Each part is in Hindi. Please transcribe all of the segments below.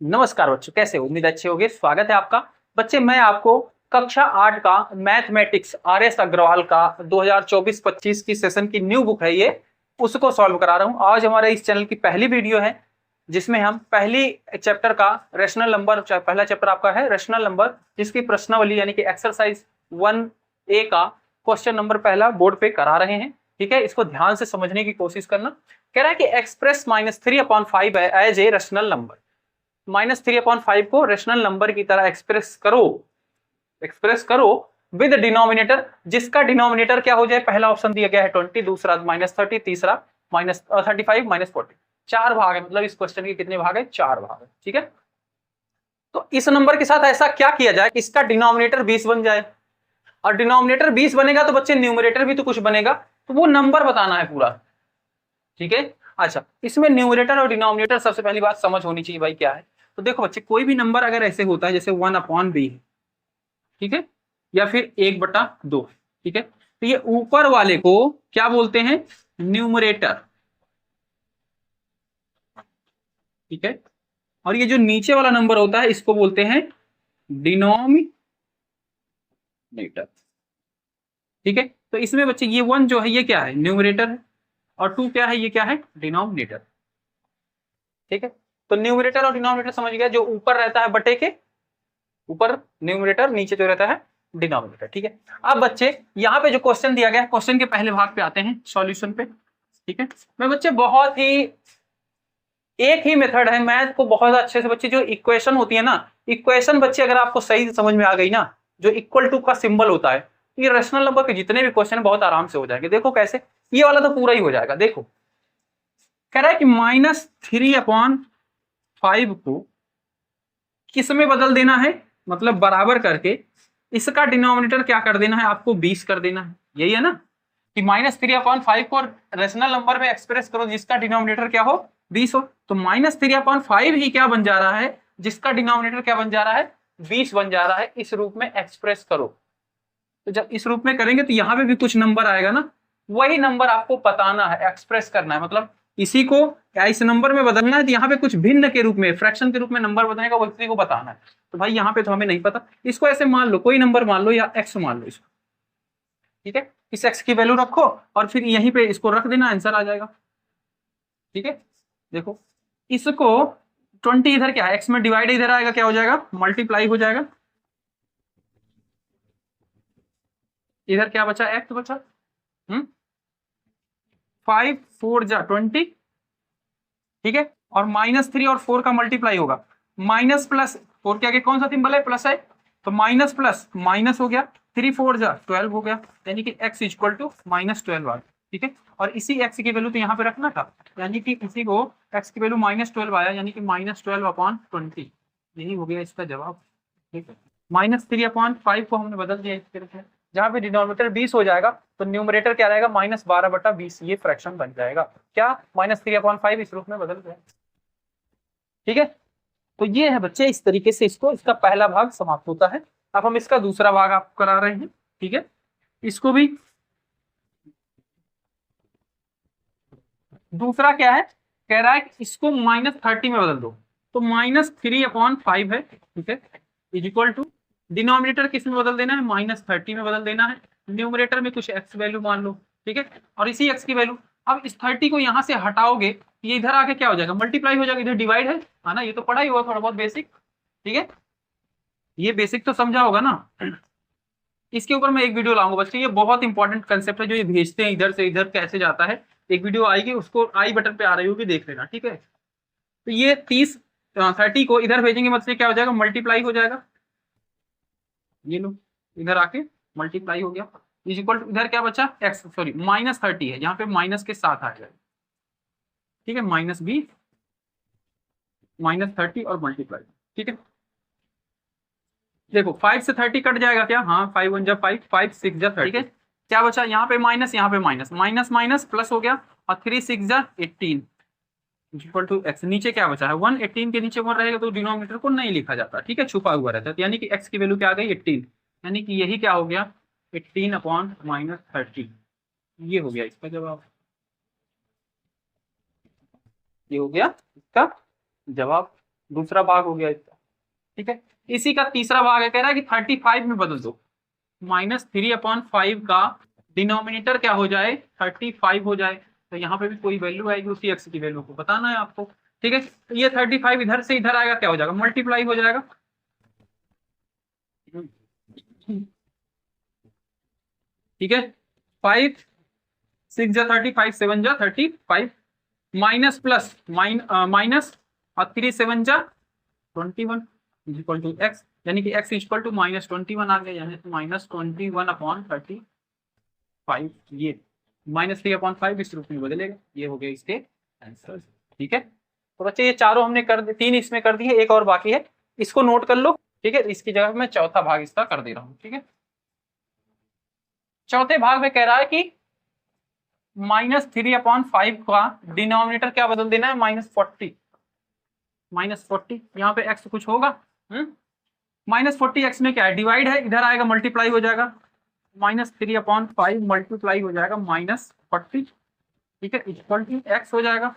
नमस्कार बच्चों, कैसे हो? उम्मीद अच्छे होंगे। स्वागत है आपका। बच्चे, मैं आपको कक्षा 8 का मैथमेटिक्स आर.एस. अग्रवाल का 2024-25 की सेशन की न्यू बुक है ये, उसको सॉल्व करा रहा हूं। आज हमारे इस चैनल की पहली वीडियो है जिसमें हम पहली चैप्टर का रैशनल नंबर, पहला चैप्टर आपका है रैशनल नंबर, जिसकी प्रश्नावली यानी कि एक्सरसाइज 1A का क्वेश्चन नंबर पहला बोर्ड पे करा रहे हैं। ठीक है, इसको ध्यान से समझने की कोशिश करना। कह रहा है कि एक्सप्रेस -3/5 है एज ए रैशनल नंबर। -3/5 को रेशनल नंबर की तरह एक्सप्रेस करो विद डिनोमिनेटर, जिसका डिनोमिनेटर क्या हो जाए। पहला ऑप्शन दिया गया है 20, दूसरा -30, तीसरा -35 -40। चार भाग है, मतलब इस क्वेश्चन के कितने भाग है? चार भाग है। ठीक है, तो इस नंबर के साथ ऐसा क्या किया जाए कि इसका डिनोमिनेटर 20 बन जाए। और डिनोमिनेटर 20 बनेगा तो बच्चे न्यूमरेटर भी तो कुछ बनेगा, तो वो नंबर बताना है पूरा। ठीक है, अच्छा, इसमें न्यूमरेटर और डिनोमिनेटर सबसे पहली बात समझ होनी चाहिए भाई क्या है। तो देखो बच्चे, कोई भी नंबर अगर ऐसे होता है जैसे 1/b है, ठीक है, या फिर 1/2, ठीक है, तो ये ऊपर वाले को क्या बोलते हैं? न्यूमरेटर। ठीक है, और ये जो नीचे वाला नंबर होता है इसको बोलते हैं डिनोमिनेटर। ठीक है, तो इसमें बच्चे ये 1 जो है ये क्या है? न्यूमरेटर है, और 2 क्या है? ये क्या है? डिनोमिनेटर। ठीक है, तो न्यूमरेटर और डिनोमिनेटर समझ गया, जो ऊपर रहता है बटे के ऊपर न्यूमरेटर, नीचे जो रहता है डिनोमिनेटर। ठीक है, अब बच्चे यहाँ पे जो क्वेश्चन दिया गया है, क्वेश्चन के पहले भाग पे आते हैं, सॉल्यूशन पे। ठीक है, मैं बच्चे बहुत ही एक ही मेथड है मैथ को बहुत अच्छे से बच्चे, जो इक्वेशन होती है ना, इक्वेशन बच्चे अगर आपको सही समझ में आ गई ना, जो इक्वल टू का सिंबल होता है, ये रेशनल नंबर के जितने भी क्वेश्चन बहुत आराम से हो जाएंगे। देखो कैसे, ये वाला तो पूरा ही हो जाएगा। देखो कह रहा है कि -3/5 को किस में बदल देना है, मतलब बराबर करके इसका डिनोमिनेटर क्या कर देना है? आपको 20 कर देना है। यही है ना कि -3/5 को रेशनल नंबर में एक्सप्रेस करो जिसका डिनोमिनेटर क्या हो? 20 हो। तो -3/5 ही क्या बन जा रहा है? जिसका डिनोमिनेटर क्या बन जा रहा है? 20 बन जा रहा है। इस रूप में एक्सप्रेस करो। तो जब इस रूप में करेंगे तो यहाँ पे भी कुछ नंबर आएगा ना, वही नंबर आपको बताना है, एक्सप्रेस करना है। मतलब इसी को क्या इस नंबर में बदलना है, तो यहाँ पे कुछ भिन्न के रूप में, फ्रैक्शन के रूप में नंबर बदलने का उसी को बताना है। तो भाई यहाँ पे तो हमें नहीं पता, इसको ऐसे मान लो, कोई नंबर मान लो या एक्स मान लो इसको। ठीक है, इस एक्स की वैल्यू रखो और फिर यहीं पे इसको रख देना, आंसर आ जाएगा। ठीक है, देखो इसको 20 इधर क्या है? एक्स में डिवाइड इधर आएगा, क्या हो जाएगा? मल्टीप्लाई हो जाएगा। इधर क्या बचा? एक्स बचा। 5 4 जा 20। ठीक है, और -3 और 4 का मल्टीप्लाई होगा। माइनस प्लस 4 के आगे कौन सा सिंबल है? प्लस है, तो माइनस प्लस माइनस हो गया। 3 4 जा 12 हो गया, यानी कि x इक्वल टू -12 आ गया। ठीक है, और इसी x की वैल्यू तो यहाँ पे रखना था, यानी कि इसी को x की वैल्यू -12 आया, यानी कि -12/20। यही हो गया इसका जवाब। ठीक है, -3/5 को हमने बदल दिया इस तरह से, जहाँ पे डिनोमिनेटर 20 हो जाएगा तो न्यूमरेटर क्या रहेगा? -12/20। ये फ्रैक्शन बन जाएगा। क्या? -3/5 इस रूप में बदल गया। ठीक है, तो ये है बच्चे, इस तरीके से इसको, इसका पहला भाग समाप्त होता है। अब हम इसका दूसरा भाग आपको करा रहे हैं। ठीक है, इसको भी दूसरा क्या है? कह रहा है कि इसको -30 में बदल दो, तो -3/5 है। ठीक है, इज इक्वल टू डिनोमिनेटर किस में बदल देना है? -30 में बदल देना है। न्यूमरेटर में कुछ एक्स वैल्यू मान लो। ठीक है, और इसी एक्स की वैल्यू, अब इस 30 को यहाँ से हटाओगे, ये इधर आके क्या हो जाएगा? मल्टीप्लाई हो जाएगा। इधर डिवाइड है ना, ये तो पढ़ा ही हुआ थोड़ा बहुत बेसिक। ठीक है, ये बेसिक तो समझा होगा ना। इसके ऊपर मैं एक वीडियो लाऊंगा बच्चे, ये बहुत इंपॉर्टेंट कंसेप्ट है, जो ये भेजते हैं इधर से इधर कैसे जाता है। एक वीडियो आएगी, उसको आई बटन पे आ रही होगी, देख लेना। ठीक है, तो ये 30 को इधर भेजेंगे, मतलब क्या हो जाएगा? मल्टीप्लाई हो जाएगा। ये लो, इधर आके मल्टीप्लाई हो गया। इज इक्वल टू इधर क्या बचा? एक्स, सॉरी -30 है, यहाँ पे माइनस के साथ आ जाएगा। ठीक है, -20 -30 और मल्टीप्लाई। ठीक है, देखो 5 से 30 कट जाएगा क्या? हाँ, 5 1 जा 5, 5 6 जा 30। ठीक है, क्या बचा? यहाँ पे माइनस, यहाँ पे माइनस, माइनस माइनस प्लस हो गया, और 3 6 जा 18 इक्वल टू एक्स। नीचे क्या बचा है? 1। 18 के नीचे 1 रहेगा तो डिनोमिनेटर को नहीं लिखा जाता। ठीक है, छुपा हुआ रहता है, तो यानी कि एक्स की वैल्यू क्या आ गई? 18, यानी कि यही क्या हो गया? 18/-30। ये हो गया इसका जवाब। ये हो गया इसका जवाब। दूसरा भाग हो गया इसका, ठीक है। इसी का तीसरा भाग है, कह रहा है कि 35 में बदल दो, -3/5 का डिनोमिनेटर क्या हो जाए 35 हो जाए। तो यहाँ पे भी कोई वैल्यू आएगी, उसी एक्स की वैल्यू को बताना है आपको, ठीक है। तो ये 35 इधर से इधर आएगा, क्या हो जाएगा, मल्टीप्लाई हो जाएगा, ठीक है। 5 6 जा 35, 7 जा 35, माइनस प्लस माइनस और 3 7 जा 21 इक्वल टू एक्स, यानी कि x इक्वल टू -21 आ गया, यानी -21/35, ये -3/5 इस रूप में बदलेगा, ये हो गया इसके आंसर, ठीक है। तो बच्चे ये चारों हमने कर दिए, 3 इसमें कर दिए, एक और बाकी है, इसको नोट कर लो, ठीक है। इसकी जगह मैं चौथा भाग इसका कर दे रहा हूँ, ठीक है। चौथे भाग में कह रहा है कि -3/5 का डिनोमिनेटर क्या बदल देना है, -40, यहाँ पे x कुछ होगा, -40 x में क्या है, डिवाइड है, इधर आएगा मल्टीप्लाई हो जाएगा, -3/5 मल्टीप्लाई हो जाएगा -40, ठीक है, इक्वल टू x हो जाएगा।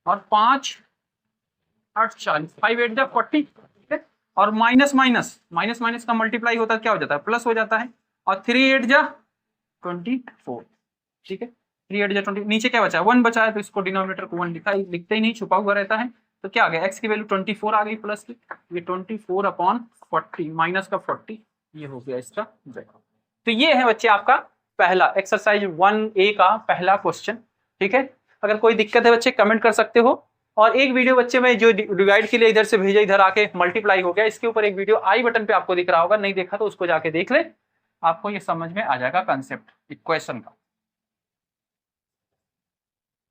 और 5 8 40, 5 8 जा 40, ठीक है। और माइनस माइनस का मल्टीप्लाई होता है, क्या हो जाता है, प्लस हो जाता है। और 3 8 जा 24, ठीक है, 3 8 जा 20, नीचे क्या बचा है, 1 बचा है, तो इसको डिनोमिनेटर को 1 लिखते ही नहीं, छुपा हुआ रहता है। तो क्या आ गया, x की वैल्यू 24 आ गई प्लस की, ये 24/40 माइनस का 40, ये हो गया इसका जवाब। तो ये है बच्चे आपका पहला एक्सरसाइज 1A का पहला क्वेश्चन, ठीक है। अगर कोई दिक्कत है बच्चे कमेंट कर सकते हो। और एक वीडियो बच्चे में जो डिवाइड के लिए इधर से भेजा, इधर आके मल्टीप्लाई हो गया, इसके ऊपर एक वीडियो आई बटन पे आपको दिख रहा होगा, नहीं देखा तो उसको जाके देख ले, आपको ये समझ में आ जाएगा कंसेप्ट इक्वेशन का।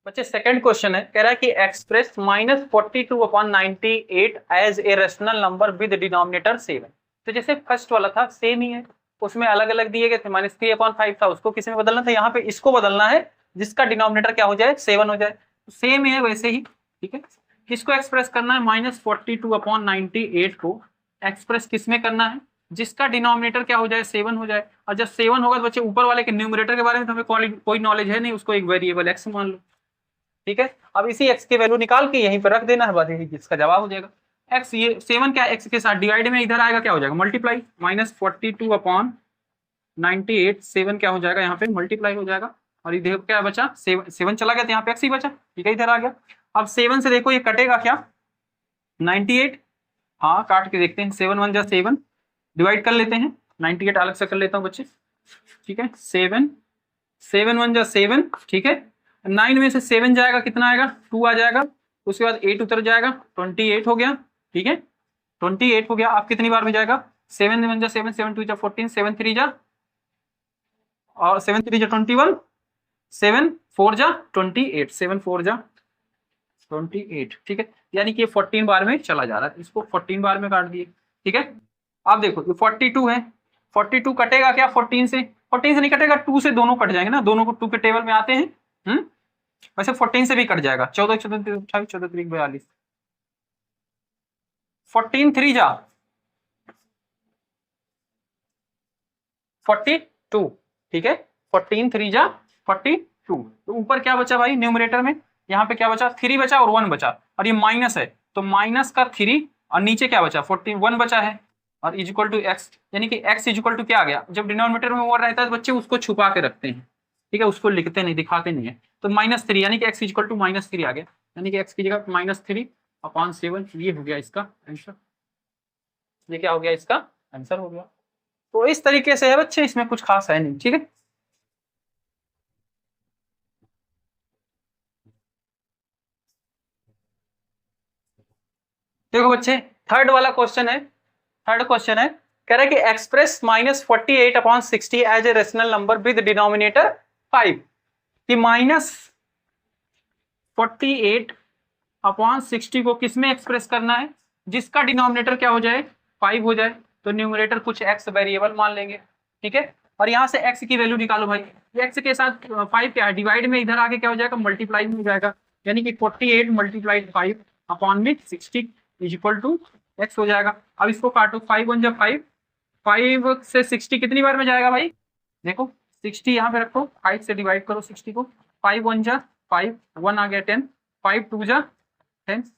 बच्चे सेकंड क्वेश्चन है, कह रहा है कि express -42/98 as a rational number with denominator 7। तो जैसे फर्स्ट वाला था सेम ही है, उसमें अलग अलग दिए गए थे, -3/5 था, उसको किसी में बदलना था, यहाँ पे इसको बदलना है जिसका डिनोमिनेटर क्या हो जाए 7 हो जाए, सेम है वैसे ही, ठीक है। किसको एक्सप्रेस करना है, -42/98 को एक्सप्रेस किसमें करना है, जिसका डिनोमिनेटर क्या हो जाए 7 हो जाए। और जब 7 होगा तो बच्चे ऊपर वाले के न्यूमरेटर के बारे में तो हमें कोई नॉलेज है नहीं, उसको एक वेरिएबल एक्स मान लो, ठीक है। अब इसी x की वैल्यू निकाल के यहीं पर रख देना है, बस यही जिसका जवाब हो जाएगा। x ये 7 क्या x के साथ डिवाइड में इधर आएगा, क्या हो जाएगा मल्टीप्लाई, -42/98 7 क्या हो जाएगा यहाँ पे मल्टीप्लाई हो जाएगा। और ये देखो क्या बचा, 7 चला गया तो यहाँ पे x ही बचा, ठीक है, इधर आ गया। अब 7 से देखो ये कटेगा क्या, 98, हाँ काट के देखते हैं, 7 1 जा 7, डिवाइड कर लेते हैं, 98 अलग से कर लेता हूँ बच्चे, ठीक है। 7 7 1 जा 7, ठीक है। 9 में से 7 जाएगा, कितना आएगा, 2 आ जाएगा, उसके बाद 8 उतर जाएगा, 28 हो गया, ठीक है, 28 हो गया। आप कितनी बार में जाएगा, 7 1 जा 7, 7 2 जा 14, 7 3 जा और 7 3 जा 21, 7 4 जा 28, 7 4 जा 28, ठीक है। यानी कि ये 14 बार में चला जा रहा है, इसको 14 बार में काट दिए, ठीक है। आप देखो ये 42 है, 42 कटेगा क्या 14 से, 14 से नहीं कटेगा, 2 से दोनों कट जाएंगे ना, दोनों को 2 के टेबल में आते हैं, वैसे 14 से भी कट जाएगा, 14 14 28 14 3 42, 14 3 जा 42, ठीक है, 14 3 जा 42। तो ऊपर क्या बचा भाई न्यूमरेटर में, यहाँ पे क्या बचा, 3 बचा और 1 बचा, और ये माइनस है तो माइनस का 3, और नीचे क्या बचा 14 1 बचा है, और इज इक्वल टू एक्स, यानी कि x इज इक्वल टू क्या आ गया, जब डिनोमिनेटर में 1 रहता है तो बच्चे उसको छुपा के रखते हैं, ठीक है, उसको लिखते नहीं, दिखाते नहीं है। तो -3 यानी कि x इक्वल टू -3 आ गया, यानी कि x की जगह -3/7, ये हो गया इसका आंसर, ये क्या हो गया इसका आंसर हो गया। तो इस तरीके से है बच्चे, इसमें कुछ खास है नहीं, ठीक है। देखो बच्चे थर्ड वाला क्वेश्चन है, थर्ड क्वेश्चन है, कह रहा है कि express -48/60 as a rational number with denominator 5, कि -48/60 को किसमें एक्सप्रेस करना है, जिसका डिनोमिनेटर क्या हो जाए 5 हो जाए। तो न्यूमरेटर कुछ x वेरिएबल मान लेंगे, ठीक है। और यहाँ से x की वैल्यू निकालो भाई, x के साथ 5 क्या है डिवाइड में, इधर आके क्या हो जाएगा मल्टीप्लाई में हो जाएगा, यानी कि 48 × 5/60 इज इक्वल टू x हो जाएगा। अब इसको काटो, 5 1 जा 5, 5 से 60 कितनी बार में जाएगा भाई, देखो 60 यहाँ पे रखो, 5 से डिवाइड करो 60 को, 5 1 जा 5, 1 आ गया 10, 5 2 जा 10,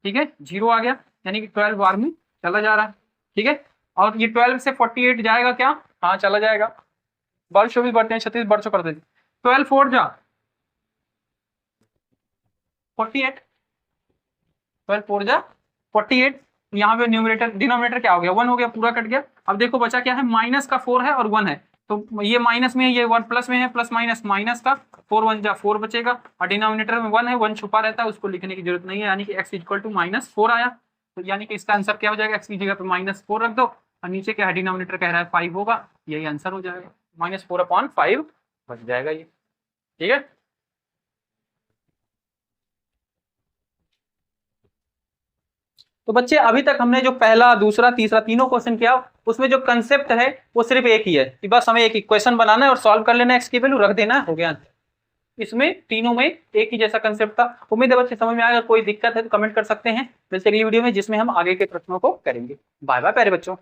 ठीक है, 0 आ गया, यानी कि 12 बार में चला जा रहा है। ठीक है, और ये 12 से 48 जाएगा क्या? हाँ चला जाएगा। 22 बढ़ते हैं, 36 बढ़ कर देते, 12 4 जा 48, 12 4 जा 48। यहाँ पे न्यूमरेटर डिनोमिनेटर क्या हो गया? 1 हो गया, पूरा कट गया। अब देखो बचा क्या है, माइनस का 4 है और 1 है, तो ये माइनस में है, ये 1 प्लस में है, प्लस माइनस माइनस का 4 1 जा 4 बचेगा, और डिनोमिनेटर में 1 है, 1 छुपा रहता है, उसको लिखने की जरूरत नहीं है, यानी कि x इक्वल टू -4 आया। तो यानी कि इसका आंसर क्या हो जाएगा, x की जगह पे -4 रख दो, और नीचे क्या है, डिनोमिनेटर कह रहा है 5 होगा, यही आंसर हो जाएगा, -4/5 बच जाएगा ये। ठीक है, तो बच्चे अभी तक हमने जो पहला दूसरा तीसरा तीनों क्वेश्चन किया, उसमें जो कंसेप्ट है वो सिर्फ एक ही है कि बस हमें एक इक्वेशन बनाना है और सॉल्व कर लेना है, एक्स की वैल्यू रख देना है, हो गया। इसमें तीनों में एक ही जैसा कंसेप्ट था। उम्मीद है बच्चे समझ में आएगा, कोई दिक्कत है तो कमेंट कर सकते हैं। मिलते अगली वीडियो में जिसमें हम आगे के प्रश्नों को करेंगे। बाय बाय प्यारे बच्चों।